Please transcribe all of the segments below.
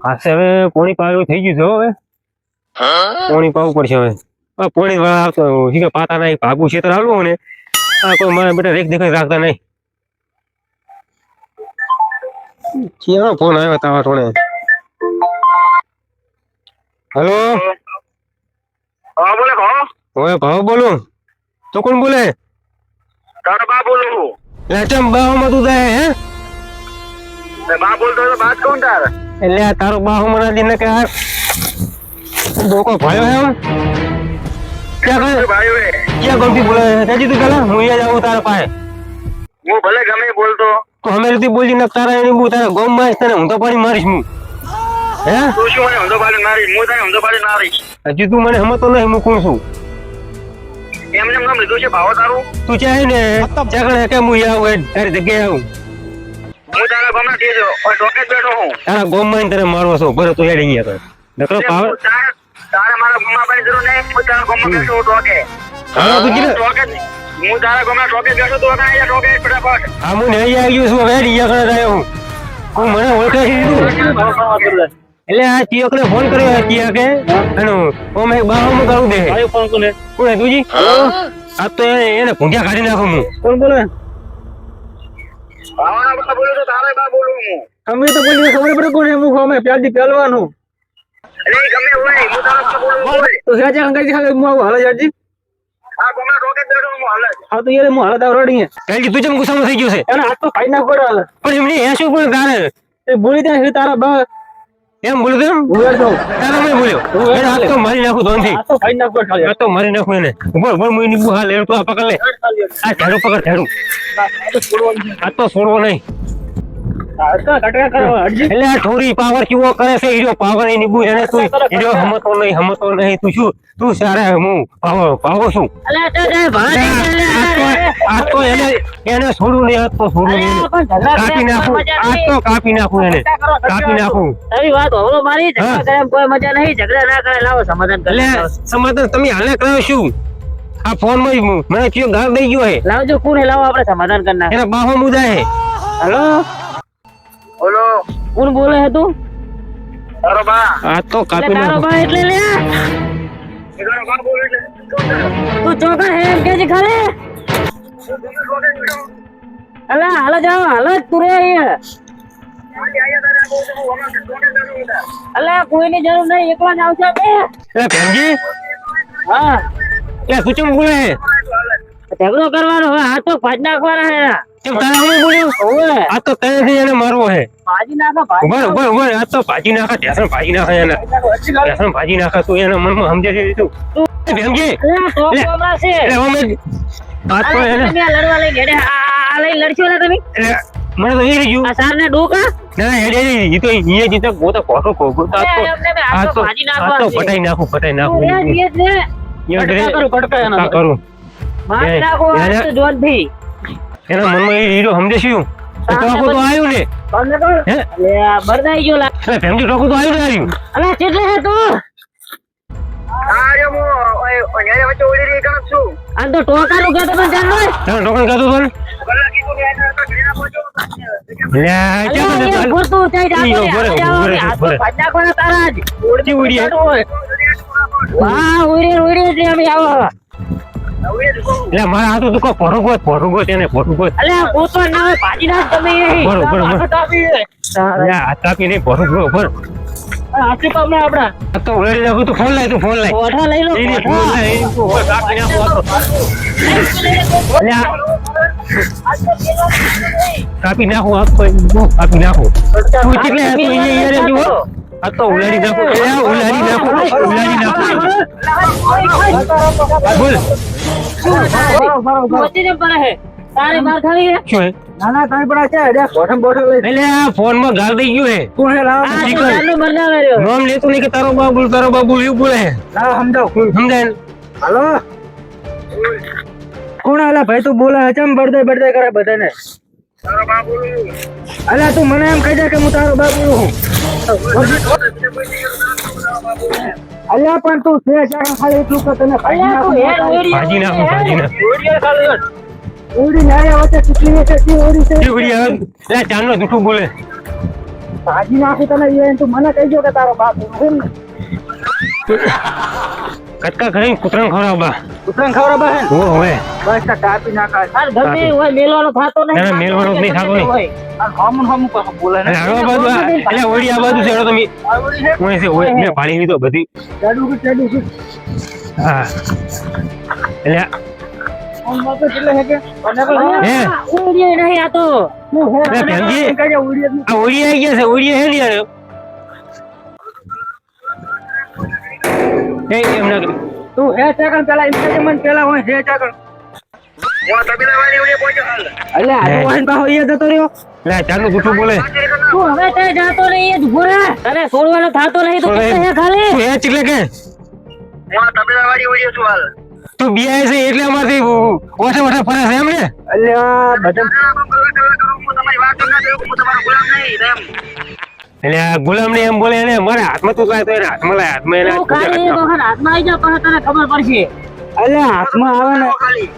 ખાસે હવે પોણી પાવું થઈ ગયું છે હવે પોણી પાવું પડશે હવે પોણી વાળા આવતો હીરે પાતા નહીં ભાગું ક્ષેત્ર હાલવું ને કોઈ મારા બેટા રેખ દેખાય રાખતા નહીં ક્યાં ફોન આવ્યો તારા થોડે હેલો હા બોલે ભાવ ઓય ભાવ બોલું તો કોણ બોલે તારા બા બોલું ચમ બાહોમાં તું જાય હે બા બોલતો તો બાત કોણ તાર એટલે આ તારો બાહો મને દીને કે આ ડોકો ભયો હે ક્યાં ભાઈ વે ક્યાં ગમતી બોલે તેજી તું પેલા હું અહીંયા જાઉં તારા પાસે હું ભલે ગમે બોલતો તો અમે રીતે બોલી ને તારા એની બુ તારા ગોમ માં તને હું તો પાણી મારીશ હું હે તું શું મને હંધો પાડી મારી હું તને હંધો પાડી મારી હજી તું મને હમતો નહીં હું કોણ છું એમને નામ લીધું છે ભાવ તારું તું ચાહે ને ચાકણે કે હું આવું તારી જગ્યાએ આવું હું તારા ગામના થી જો ઓય ટોકે જ બેઠો હું તારા ગોમ માં તને મારવો છો ભલે તું હેડી ગયા નકરો પાવર તારા મારા ગામમાં પાણી જરૂર નહીં હું તારા ગામમાં બેઠો ટોકે હા તું કીધું ટોકે હું તારા ગામમાં ટોકે બેઠો તો કાંઈ ટોકે ફટાફટ હા હું નહીં આવી ગયો છું હેડી ગયા કરે રહ્યો હું મને ઓળખે છે એટલે આ ચિયોકને ફોન કર્યો ચિયા કે એનો ઓમે બાહોમાં કરું દે આયો ફોન કોને કોણ તુજી આ તો એને ભૂંગ્યા કાઢી નાખું હું કોણ બોલે ભાવના બા બોલું તો તારે બા બોલું હું અમે તો બોલી ખબર પડે કોણ હું અમે પ્યાલથી પહેલવાનું અરે ગમે હોય હું તારા બા બોલું બોલ તો સાજે અંગાજી ખાલે હું આવું હાલે જાજી આ ગામના ટોકે જ બેઠો હું હાલ હા તો યાર હું હાલત આવડી કાઈ તું જેમ ગુસ્સામાં થઈ ગયો છે એને હાથ તો ફાઈ નાખ પડે હાલે પણ એમની એ શું બોલે તારે એ બોલી દે તારા બા એમ બોલું તેમ બોલ્યો તો તારા મેં બોલ્યો એને હાથ તો મારી નાખું ધોનથી આ તો ફાઈ નાખ પડે ખાલી આ તો મારી નાખું એને બોલ બોલ મુઈ નીબુ હાલ એ તો આ પકડ લે આ ઝાડુ પકડ ઝાડુ આ તો છોડવો નહીં એટલે આ થોડી પાવર કેવો કરે છે હીરો પાવર એ નીબુ એને તું હીરો હમતો નહીં તું શું તું સારા હું પાવો છું આ તો એને છોડું નહીં આ તો છોડું નહીં કાપી નાખું એને કાપી નાખું કોઈ મજા નહીં ઝઘડા ના કરે લાવો સમાધાન એટલે સમાધાન તમે હાલે કરો શું આ ફોન માં મને કયો ગાળ દઈ ગયો હે લાવજો કોણ હે લાવો આપણે સમાધાન કરના એના બાહો મુદા હે હેલો બોલો કોણ બોલે હે તું તારો બા આ તો કાપી તારો નાખું બા એટલે લે તારો બા બોલું તું ચોકર હે એમ કે ખાલે અલા હાલ જાઓ હાલ તું રે અલા કોઈની જરૂર નહીં એકલા જ આવશે બે એ ભેમજી હા એ પૂછો બોલે હે ઝઘડો કરવાનો હવે હાથ તો ભાજ નાખવાના હે કેમ તારા હું બોલ્યો ઓવે આ તો તને એને મારવો હે ભાજી નાખો ભાજી ઉભર આ તો ભાજી નાખા ઢેસણ ભાજી નાખે એને ઢેસણ ભાજી નાખા તું એના મનમાં સમજે છે તું ભેમજી અલા તો હમણાં છે એ અમે આ તો એને તમે આ લડવા લઈ ઘડે આ લઈ લડશો ને તમે એટલે મને તો એ રહ્યું આ સાર ને ડોકા ના હેડે ઈ તો ઈ જીતે ગોતો કોઠો કોગો તો આ તો પટાઈ નાખું તું એ જ ને યા કરું માર નાખો આ તો જોનથી એના મનમાં એ હીરો સમજે શું ટોકો તો આવ્યું ને બંધ કર હે લે આ બરદાઈ ગયો લા એટલે ફેમજી ટોકો તો આવ્યું ને આવ્યું અલા કેટલે હે તું આરે હું ઓય વચ્ચે ઓડી રહી કણ છું આ તો ટોકાનું કહેતો તો જાન હોય તને ટોકન કાતો તો ને કલાકી તો ગયા તો ઘરેના પહોંચો લે ક્યાં તો અલા ભરતું થઈ ઈ ઉભો રે, આ તો ભાજ નાખવાના તારા જ ઉડી ઉડી વાહ ઉડી એટલે અમે આવો એટલે મારા હાથો તો કોઈ ભોરુગો તેને ભોરુગો અલા ગોતો ના હોય ભાજી નાખ તમે બરોબર લે આ તાપી ને ભોરુગો ભર આટલી પામે આપડા આ તો ઓલરેડી નાખું તું ફોન લાય ઓઠા લઈ લો એની ફોન લાય એની ફોન કાપી નાખો આ તો લે કાપી નાખો આ તો કાપી નાખો તું કેટલે તું અહીંયા જુઓ આ તો ઉલાડી નાખો ઉલાડી નાખો બોલ વચ્ચે જેમ પડે હે તારે માર ખાવી હે શું હે નાના તારે પડે છે અરે બોઠમ લઈ એટલે આ ફોન માં ગાળ દઈ ગયો હે કોણ હે લાવ આ ચાલુ મરના કર્યો નામ લેતો નહીં કે તારો બાબુ એવું બોલે હે લાવ સમજાવ સમજાય હાલો કોણ આલા ભાઈ તું બોલે ચમ બળદે કરે બધાને તારો બા બોલું અલા તું મને એમ કહી દે કે હું તારો બાપ છું અલ્યા પણ તું છે ખાલી એટલું કે તને ભાજી નાખું ઓડી નાયા વચ્ચે ચૂકલી છે ઓડી છે ચાંદનો જૂઠું બોલે ભાજી નાખી તને એ તું મને કહેજો કે તારો બાપ એમ ને કટકા કરીને કૂતરાને ખવડાવવા. કૂતરાને ખવડાવવા હે ને? હવે બસ તો કાપી નાખા હાલ ગમે હોય મેલવાનો થાતો નહીં. ના, ના, મેલવાનો જ નહીં થાતો નહીં. હમ પાછો બોલે અને આ બાજુ એટલે ઓડી આ બાજુ છે હેડો તમે. ઓય છે ઓય મેં પાડી લીધો બધી. ચડું છું હા એટલે આમ બાપે કેટલે હે કે હે ઉડીએ નહીં આ તો. અરે ભેમજી, કઈ ઉડી આ ઓડી આવી ગયા છે. ઓડી હે ને યાર. એમ ના કરી. તું હે સેકન્ડ પેલા એમ કે મને પેલા હોય હે સેકન્ડ હું તબીલા વાળી ઉડે પહોંચ્યો હાલ. અલ્યા આ વાહન પાછો એ જતો રહ્યો લે ચાલુ ગુઠું બોલે. તું હવે તે જાતો નહીં એ જ ભૂરે. તને છોડવાનો થાતો નહીં તો કેટલે હે ખાલી. તું હે ચીકલે કે હું તબીલા વાળી ઉડે છું હાલ. તું બિયાય છે એટલે અમારથી ઓછા ઓછા ફરે છે એમ ને. અલ્યા બધા હું તમારી વાત ના કરું, હું તમારો ગુલામ નહીં એમ. એટલે આ ગુલામ ને એમ બોલે એને મારા હાથમાં તું કાય તો એને હાથમાં લાય. હાથમાં એને તું ખાલી એક વખત હાથમાં આવી જા પછી તને ખબર પડશે. અલ્યા હાથમાં આવે ને ખાલી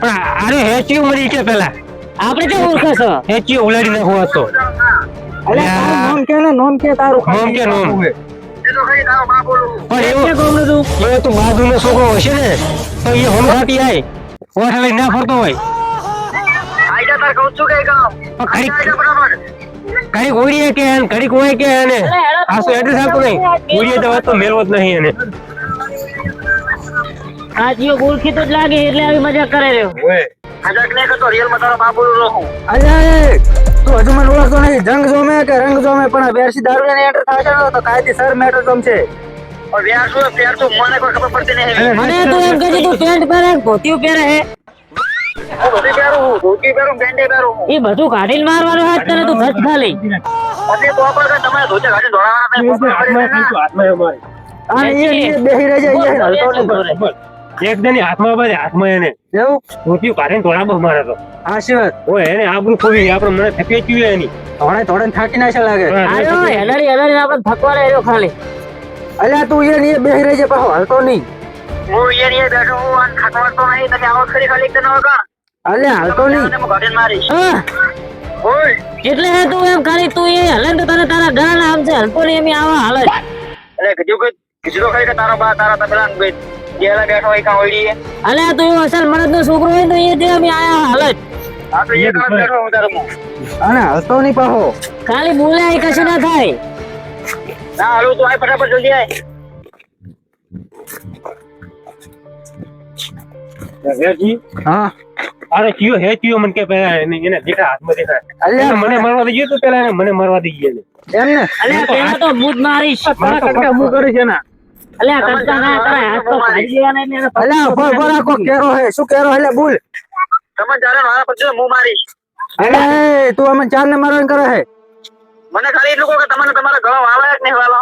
પણ આરે હેચ્યું મરી કે પેલા આપણે તો ઓળખે છે. હેચ્યું ઉલાડી નાખવો હતો. અલ્યા તારું નામ કે ને નામ કે તારું નામ કે નામ? એ તો ખાલી તારો બાપ બોલું. પણ કે એવો ગોમનું તું. તું બાજુનો છોકરો હશે ને તો એ હમણાંથી આય ઓઠા લઈને ના ફરતો હોય. આઈડા તાર કહું છું કે કામ પણ ઘડીક આઈડા બરાબર. ઘડીક ઓળીએ કે એને ઘડીક હોય કે એને આ શું એડ્રેસ આપતું નહીં. ઓળીએ તો વાત તો મેળવો જ નહીં એને. આ જીઓ ઓળખીતો જ લાગે એટલે આવી મજાક કરે રહ્યો. મજાક નહીં કરતો, રિયલમાં તારો બાપ બોલું રહું. અલ્યા એ તું હજુ મને ઓળખતો નહીં જંગ જોમે કે રંગ જોમે પણ આ બેરસી દારૂ ને એન્ટર થાય છે ને તો કાયદેસર મેટર જોમ છે પણ વ્યાર શું ફેર તો મને કોઈ ખબર પડતી નહીં. મને તું એમ કહે તું પેન્ટ પહેરે ધોતિયું પહેરે હે હું બધી પહેરું, ધોતી પહેરું, પેન્ટે પહેરું. એ બધું કાઢીને મારવાનું હાથ તને તું ધજ ખાલી. પછી તો પણ તમારે ધોતી કાઢીને દોડાવવાના અને એ બેહી રહી જાય એ હલતો નહીં એક દની હાથમાં બાજે હાથમાં એને એવું ધોતિયું કાઢીને તોડાબો મારે તો. આશીર્વાદ ઓય એને આબરૂ ખોવી આપણે મને થપી ચૂએ એની. થોડે થોડે થાકી નાખે લાગે આયો હેલરી હેલરી આપણે થકવાડે રહ્યો ખાલી. અલ્યા તું એ બેહી રહી જાય પાછો હલતો નહીં હું અહીંયા બેઠો હું અને ખટવાડતો નહીં. તમે આવો ખરી ખાલી એક ન વગર અલ્યા હલતો નહીં હું કાઢીને મારીશ. હા ઓય એટલે હે તું એમ ખાલી તું એ હલે ને તો તને તારા ગળાના આમ છે હલતો નહીં એમ આવા હાલે. એટલે કીધું તો ખરી કે તારો બા તારા તબેલા જેલા બેઠો હોય કાં ઓળી. અલે તું એવો અસલ મરદ નો છોકરો હોય તો એ જે એમ આયા હાલે. હા તો એ કાં બેઠો હું તારો મું. અને હલતો નહીં પાછો ખાલી બોલે એ કશું ના થાય. ના હાલું તું આય ફટાફટ જલ્દી આય. વેરજી હા અરે કયો હે કયો મને કે પેલા એને દેખા હાથમાં દેખા. અલ્યા મને મારવા દઈ ગયો તો પેલા એને મને મારવા દઈ ગયો. એમ ને અલે પેલા તો મૂડ મારીશ. તારા કટકા હું કરીશ એના અલે કરતા ના તારા હાથ તો કાઢી દેવાના એટલે એને અલ્યા બોલ આખો કેરો હે શું કેરો હે બોલ તમે ચાલો મારા પછી હું મારીશ. અલે તું અમે ચાર ને મારવાનું કરે હે મને ખાલી એટલું કહો કે તમને તમારા ગળો વાળો કે નહીં વાળો.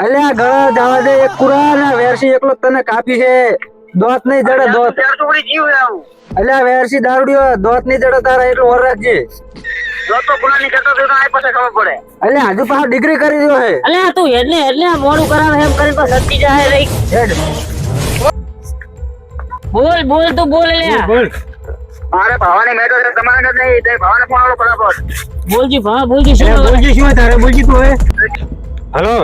અલ્યા ગળા જવા દે એક કુરા ને વેરસી એકલો તને કાપી છે દોત નહીં જડે દોત ત્યાર તો વળી જીવ આવું. અલ્યા વેરસી દારૂડિયો દોત નહીં જડે તારા એટલું ઓર રાખજે જો તો ગુના નહીં કરતો તો આ પછી ખબર પડે. અલ્યા હજુ પાછો ડિગ્રી કરી દ્યો હે અલે તું એટલે મોડું કરાવે એમ કરીને તો સચ્ચી જાય રહી. હેડ બોલ તું બોલ લે. બોલ મારે ભાવાની મેટો છે તમારે જ નહીં. તે ભાવાને ફોન આલો ફટાફટ. બોલજી ભા બોલજી શું એટલે બોલજી શું તારે બોલજી તું હવે હલો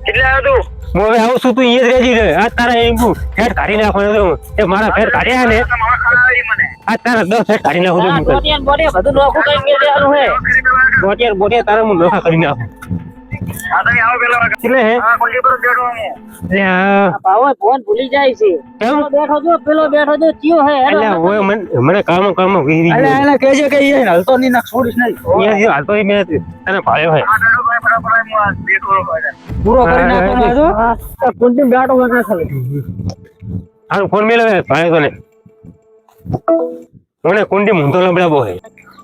કેટલે આવ્યો તું? હું હવે આવું છું તું અહીંયા જ રહેજી રે. આ તારા એમ ફેર કાઢી નાખવાનો એ મારા ફેર કાઢ્યા ને તમારા ખરાડી મને. આ તારા 10 ફેર કાઢી નાખું છું. ટોટિયાન બોટે બધું નોખું કરી મેલ દેવાનું હે. બોટિયાર બોટિયાર તારા હું નોખા કરી નાખું. હા તમે આવો પેલા એટલે હે હા કોલી પર બેઠો હું. એટલે આ ભાવો ફોન ભૂલી જાય છે. કેમ? પેલો બેઠો જો ચિયો હે હેડો. એટલે ઓય મને કામ વીરી અલ્યા એને કહેજે કે એ હલતો નહીં ના છોડીશ નહીં અહીંયા હાલતો મેં તને ભાળ્યો હોય. હા બેઠો ભાઈ ફટાફટ હું આ બેઠો હોય. પૂરો કરી નાખવાનો હજુ કુંડી ગાટો વગર ખાલી હાલ ફોન મેળવે ભાળ્યો તો ને મને કુંડી મૂંધો લબડાબો હે.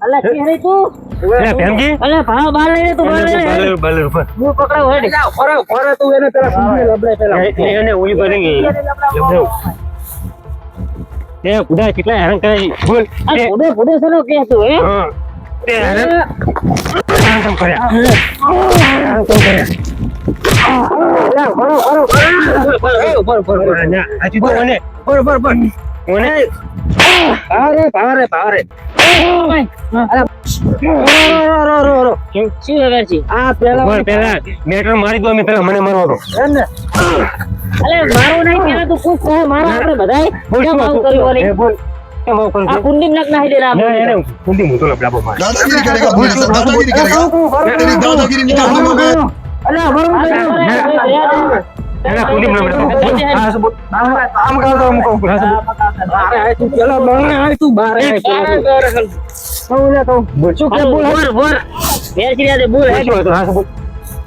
અલે કે રે તું એટલે ભેમજી અલે ભાવ બાર લઈને તું બાર લઈને બાલર ઉપર હું પકડાવ હેડ. ફરે તું એને પેલા કુંડી લબડે પેલા એને ઉલી કરી એ કુડા કેટલા હેરાન કરે છે. બોલ આ ફોડે સનો કે તું હે. હા તે હેરાન કામ કર્યા હેરાન કામ કર્યા ફરો ના હજુ તો મને ફરો મને ભારે ભાઈ અરે રો. શું હે વેરસી? આ પેલા બોલ પેલા મેટર મારી દો અમે પેલા મને મારવા દો એને અલે મારો નહીં પેલા તું પૂછ તો મારો આપણે બધાય કેમ આવું કર્યું ઓલી? બોલ કેમ આવું કર્યું આ છે? કુંડી નક નાખી દેલા ના, એને કુંડી મૂતો લપડાવો માર. दादागिरी करेगा अपने साथ दादागिरी करेगा तेरी दादागिरी निकालने में गए અલ્યા બરોબર એના કુંડી મૂતો લપડાવો. બોલ, હા, શું બોલ? આમ કરતો આમ કહું હા, શું બોલ? અરે આ તું પેલા બહાર આય તું બહાર આય શું કે બોલ બોલ વેરસી રે બોલ શું હતું? હા, શું બોલ?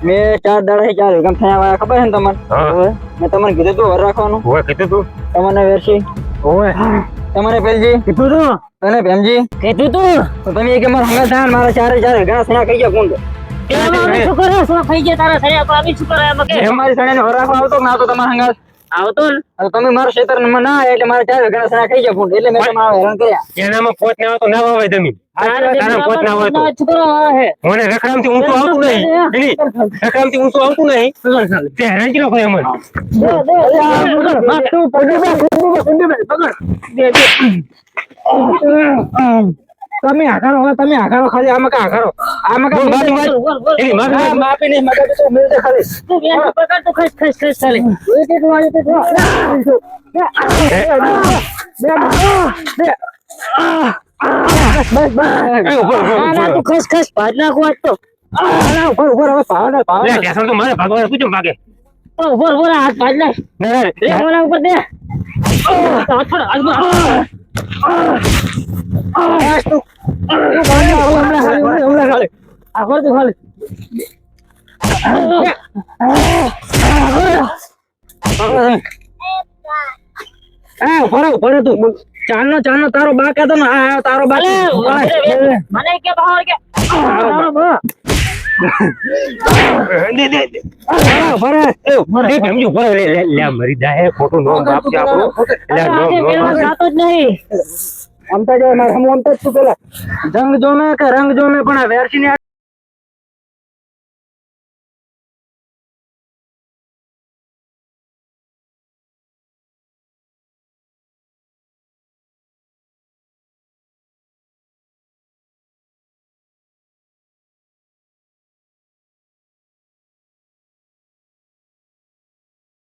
મેં 4 દાડા 4 ગમ થયા ખબર છે ને તમને હા. મેં તમને કીધું તું વર રાખવાનું હોવે, કીધું તું? તમને વેરસી હોવે. તમને પેલજી કીધું તું? તને ભેમજી કીધું તું તો તમે કે મારા હંગા થાય મારા 4 ઘણા સણા કહી ગયા કોણ એમાં અમે શું કરે શું થઈ ગયા તારા સરે આપણે અમે શું કરે એમાં કે અમારી સણાને વર રાખવા આવતો કે ના તો તમારા હંગા આવતો ને તમે મારા ક્ષેત્ર માં ના આયા એટલે મારા 4 ઘણા સણા કહી ગયા કોણ એટલે મેં તમારા હેરાન કર્યા એનામાં પોત ના આવે તો ના વાવાય જમીન. તારા પોત ના હોય તો. શું કરવા હે મને રખડામથી ઊંચું આવતું નહીં. એની રખડામથી ઊંચું આવતું નહીં. તે હેરાન કર્યો કોઈ અમને. તમે આખારો હવે તમે આખારો ખાલી આમાં કા આખારો આમાં કા બોલ, બાજુ, બાજુ. બોલ બોલ એની માફી હા, માંગ. માપી નહીં મગજ તો મિલતે ખાલી તું બેન પકડ તો ખસ ખસ ખસ ચાલે એ ઉભો, ઉભો, ના ના ઉભો. તું ખસ ખસ ભાજ નાખો આજ તો ઉપર હવે પાવડર લે, ટેશન તો મારે ભાગવાનું પૂછો ભાગે. બોલ બોલ હાથ ભાજ નાખ ના, ના, લે ઓલા ઉપર દે હાથ પર હાથ પર આખો તો ખાલી ચાનો તારો બા કહેતો ને આ તારો બા મને કે બહાર કે દે, દે, દે. એ ભેમજી ઉભો રહે. લે, મરી જાય ખોટું નોમ બાપ છે આપણું. લે, નોમ, પેલો નોમ. જાતો જ નહીં આમ તો જો મારે હમ આમ તો જ તું પેલા જંગ જો મેં કે રંગ જો મેં પણ આ વેરસી ને